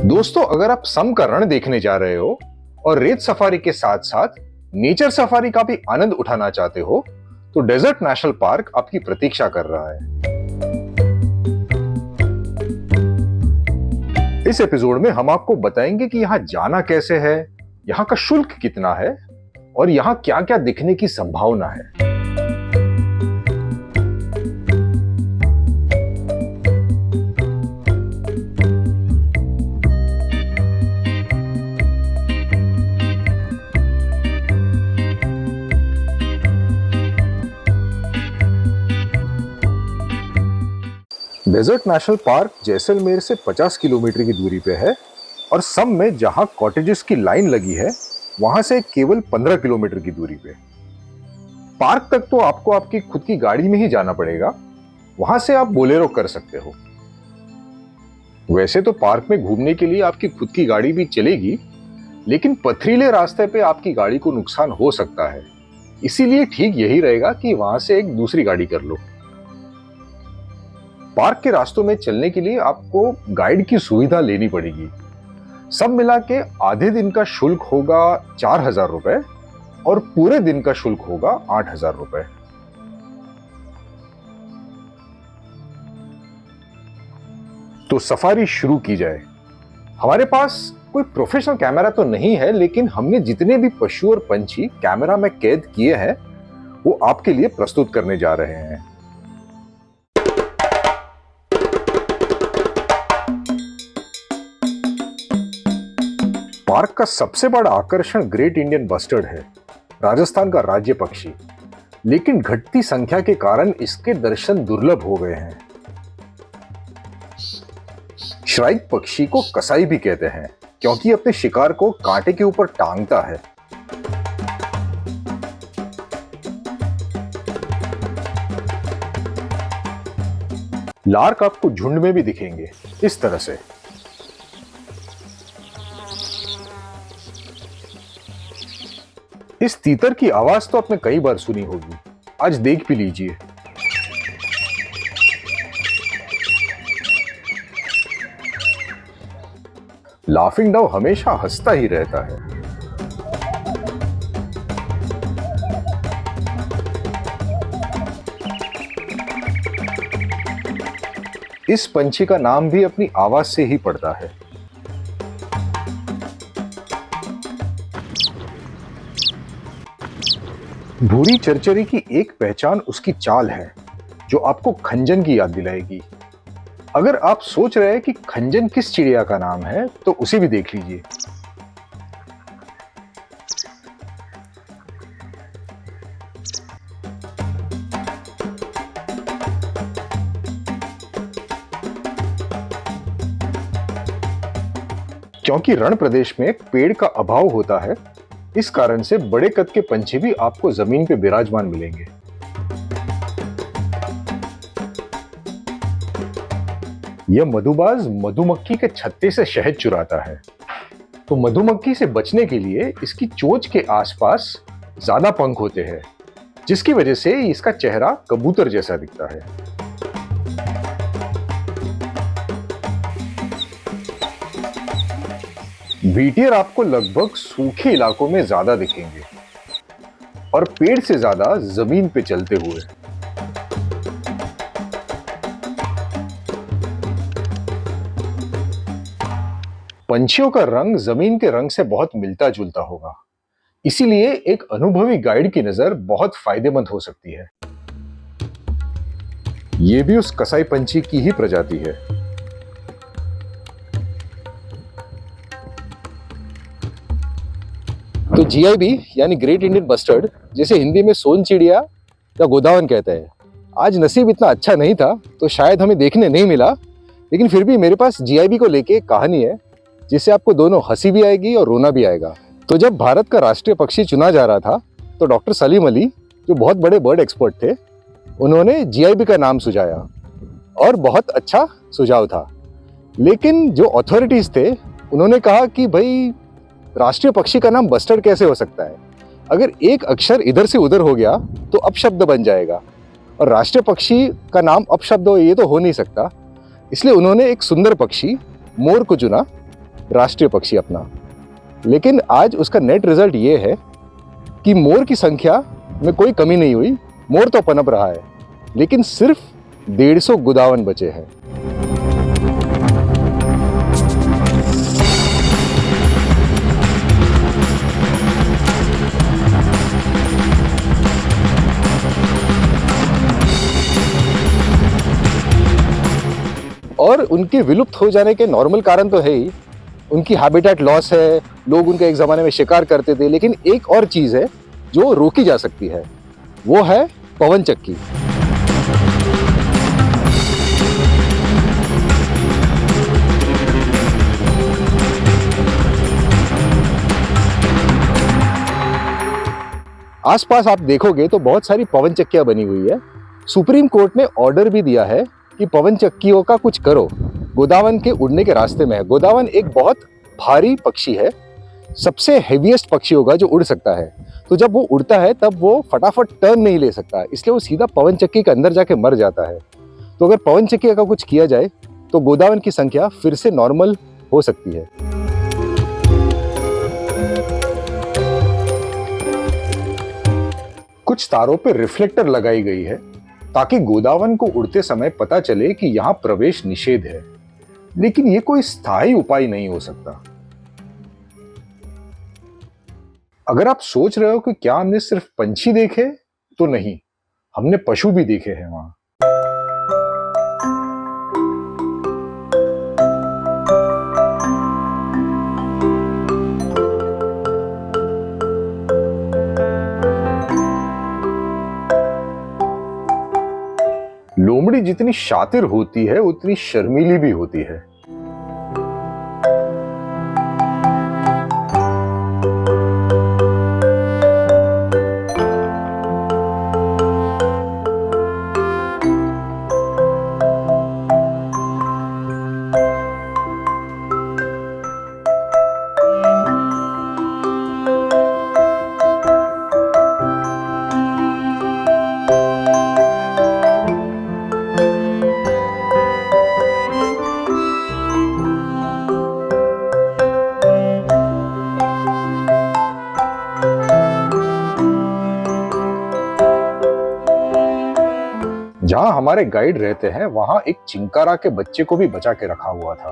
दोस्तों, अगर आप सम का रण देखने जा रहे हो और रेत सफारी के साथ साथ नेचर सफारी का भी आनंद उठाना चाहते हो तो डेजर्ट नेशनल पार्क आपकी प्रतीक्षा कर रहा है। इस एपिसोड में हम आपको बताएंगे कि यहां जाना कैसे है, यहां का शुल्क कितना है और यहां क्या क्या दिखने की संभावना है। डेजर्ट नेशनल पार्क जैसलमेर से 50 किलोमीटर की दूरी पे है और सम में जहां कॉटेजेस की लाइन लगी है वहां से केवल 15 किलोमीटर की दूरी पे। पार्क तक तो आपको आपकी खुद की गाड़ी में ही जाना पड़ेगा, वहां से आप बोलेरो कर सकते हो। वैसे तो पार्क में घूमने के लिए आपकी खुद की गाड़ी भी चलेगी, लेकिन पथरीले रास्ते पे आपकी गाड़ी को नुकसान हो सकता है, इसीलिए ठीक यही रहेगा कि वहां से एक दूसरी गाड़ी कर लो। पार्क के रास्तों में चलने के लिए आपको गाइड की सुविधा लेनी पड़ेगी। सब मिला के आधे दिन का शुल्क होगा 4,000 रुपए और पूरे दिन का शुल्क होगा 8,000 रुपए। तो सफारी शुरू की जाए। हमारे पास कोई प्रोफेशनल कैमरा तो नहीं है, लेकिन हमने जितने भी पशु और पंछी कैमरा में कैद किए हैं वो आपके लिए प्रस्तुत करने जा रहे हैं। पार्क का सबसे बड़ा आकर्षण ग्रेट इंडियन बस्टर्ड है, राजस्थान का राज्य पक्षी, लेकिन घटती संख्या के कारण इसके दर्शन दुर्लभ हो गए हैं। श्राइक पक्षी को कसाई भी कहते हैं क्योंकि अपने शिकार को कांटे के ऊपर टांगता है। लार्क आपको झुंड में भी दिखेंगे, इस तरह से। इस तीतर की आवाज तो आपने कई बार सुनी होगी, आज देख भी लीजिए। लाफिंग डव हमेशा हंसता ही रहता है। इस पंछी का नाम भी अपनी आवाज से ही पड़ता है। भूरी चरचरी की एक पहचान उसकी चाल है, जो आपको खंजन की याद दिलाएगी। अगर आप सोच रहे हैं कि खंजन किस चिड़िया का नाम है तो उसे भी देख लीजिए। क्योंकि रण प्रदेश में पेड़ का अभाव होता है, इस कारण से बड़े कद के पंछी भी आपको जमीन पे विराजमान मिलेंगे। यह मधुबाज मधुमक्खी के छत्ते से शहद चुराता है, तो मधुमक्खी से बचने के लिए इसकी चोंच के आसपास ज्यादा पंख होते हैं, जिसकी वजह से इसका चेहरा कबूतर जैसा दिखता है। व्हीटियर आपको लगभग सूखे इलाकों में ज्यादा दिखेंगे और पेड़ से ज्यादा जमीन पे चलते हुए। पंछियों का रंग जमीन के रंग से बहुत मिलता जुलता होगा, इसीलिए एक अनुभवी गाइड की नजर बहुत फायदेमंद हो सकती है। यह भी उस कसाई पंछी की ही प्रजाति है। तो जीआईबी यानी ग्रेट इंडियन बस्टर्ड, जिसे हिंदी में सोन चिड़िया या गोदावन कहते हैं, आज नसीब इतना अच्छा नहीं था तो शायद हमें देखने नहीं मिला, लेकिन फिर भी मेरे पास जीआईबी को लेके एक कहानी है जिससे आपको दोनों हंसी भी आएगी और रोना भी आएगा। तो जब भारत का राष्ट्रीय पक्षी चुना जा रहा था तो डॉक्टर सलीम अली, जो बहुत बड़े बर्ड एक्सपर्ट थे, उन्होंने जीआईबी का नाम सुझाया और बहुत अच्छा सुझाव था। लेकिन जो अथॉरिटीज थे उन्होंने कहा कि भाई राष्ट्रीय पक्षी का नाम बस्टर्ड कैसे हो सकता है, अगर एक अक्षर इधर से उधर हो गया तो अपशब्द बन जाएगा, और राष्ट्रीय पक्षी का नाम अपशब्द हो ये तो हो नहीं सकता। इसलिए उन्होंने एक सुंदर पक्षी मोर को चुना राष्ट्रीय पक्षी अपना। लेकिन आज उसका नेट रिजल्ट ये है कि मोर की संख्या में कोई कमी नहीं हुई, मोर तो पनप रहा है, लेकिन सिर्फ 150 गोदावन बचे हैं। और उनके विलुप्त हो जाने के नॉर्मल कारण तो है ही, उनकी हैबिटेट लॉस है, लोग उनका एक ज़माने में शिकार करते थे, लेकिन एक और चीज़ है जो रोकी जा सकती है, वो है पवन चक्की। आसपास आप देखोगे तो बहुत सारी पवन चक्कियां बनी हुई है। सुप्रीम कोर्ट ने ऑर्डर भी दिया है कि पवन चक्कियों का कुछ करो, गोदावन के उड़ने के रास्ते में है। गोदावन एक बहुत भारी पक्षी है, सबसे हेवीएस्ट पक्षी होगा जो उड़ सकता है। तो जब वो उड़ता है तब वो फटाफट टर्न नहीं ले सकता, इसलिए वो सीधा पवन चक्की के अंदर जाके मर जाता है। तो अगर पवन चक्की का कुछ किया जाए तो गोदावन की संख्या फिर से नॉर्मल हो सकती है। कुछ तारों पर रिफ्लेक्टर लगाई गई है ताकि गोदावन को उड़ते समय पता चले कि यहां प्रवेश निषेध है, लेकिन ये कोई स्थायी उपाय नहीं हो सकता। अगर आप सोच रहे हो कि क्या हमने सिर्फ पंछी देखे, तो नहीं, हमने पशु भी देखे हैं वहां। लोमड़ी जितनी शातिर होती है उतनी शर्मीली भी होती है। जहां हमारे गाइड रहते हैं वहां एक चिंकारा के बच्चे को भी बचा के रखा हुआ था।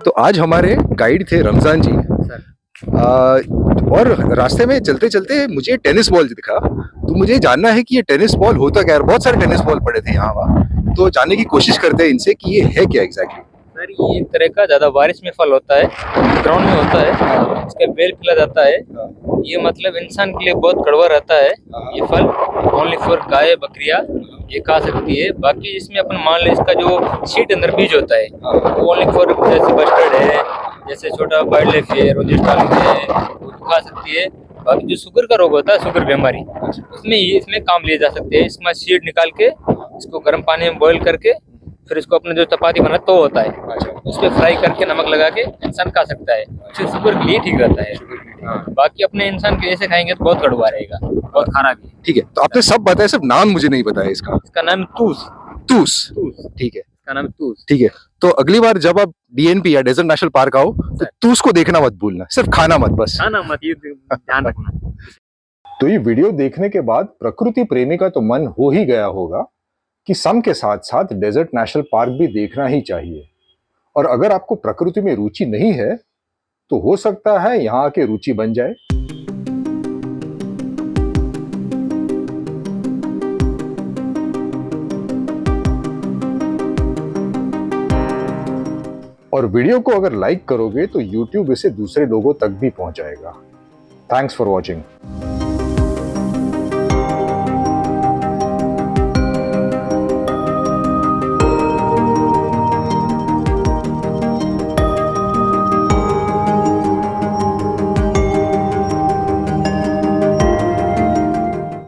तो आज हमारे गाइड थे रमजान जी। और रास्ते में चलते चलते मुझे टेनिस बॉल दिखा, तो मुझे जानना है कि ये टेनिस बॉल होता क्या है। बहुत सारे टेनिस बॉल पड़े थे यहाँ वहाँ, तो जानने की कोशिश करते हैं इनसे कि ये है क्या एग्जैक्टली। सर ये एक तरह का ज्यादा बारिश में फल होता है, ग्राउंड में होता है, इसका बेल खिला जाता है। ये मतलब इंसान के लिए बहुत कड़वा रहता है ये फल। ओनली फॉर गाय बकरियां ये खा सकती है। बाकी इसमें अपन मान ले इसका जो सीड अंदर बीज होता है वो ओनली फॉर जैसे बस्टर्ड है, जैसे छोटा वाइल्ड लाइफ है, रोजेस्टाल है, वो खा सकती है। बाकी जो शुगर का रोग होता है, शुगर बीमारी, उसमें ये इसमें काम लिए जा सकते हैं। इसमें सीड निकाल के इसको गर्म पानी में बॉईल करके फिर इसको अपने जो चपाती बना तो होता है उस पर फ्राई करके नमक लगा के इंसान खा सकता है। इससे शुगर के लिए ठीक रहता है। बाकी अपने इंसान के जैसे खाएंगे तो बहुत कड़वा रहेगा, बहुत खारा भी। ठीक है, तो आपने सब बताया, सिर्फ नाम मुझे नहीं बताया इसका। इसका नाम तूस। तूस, ठीक है, इसका नाम तूस। ठीक है। तो अगली बार जब आप डीएनपी या डेजर्ट नेशनल पार्क आओ तो तूस को देखना मत भूलना, सिर्फ खाना मत, बस खाना मत, ये ध्यान रखना। तो ये वीडियो देखने के बाद प्रकृति प्रेमी का तो मन हो ही गया होगा कि सम के साथ साथ डेजर्ट नेशनल पार्क भी देखना ही चाहिए। और अगर आपको प्रकृति में रुचि नहीं है तो हो सकता है यहां आके रुचि बन जाए। और वीडियो को अगर लाइक करोगे तो YouTube इसे दूसरे लोगों तक भी पहुंचाएगा। Thanks for watching.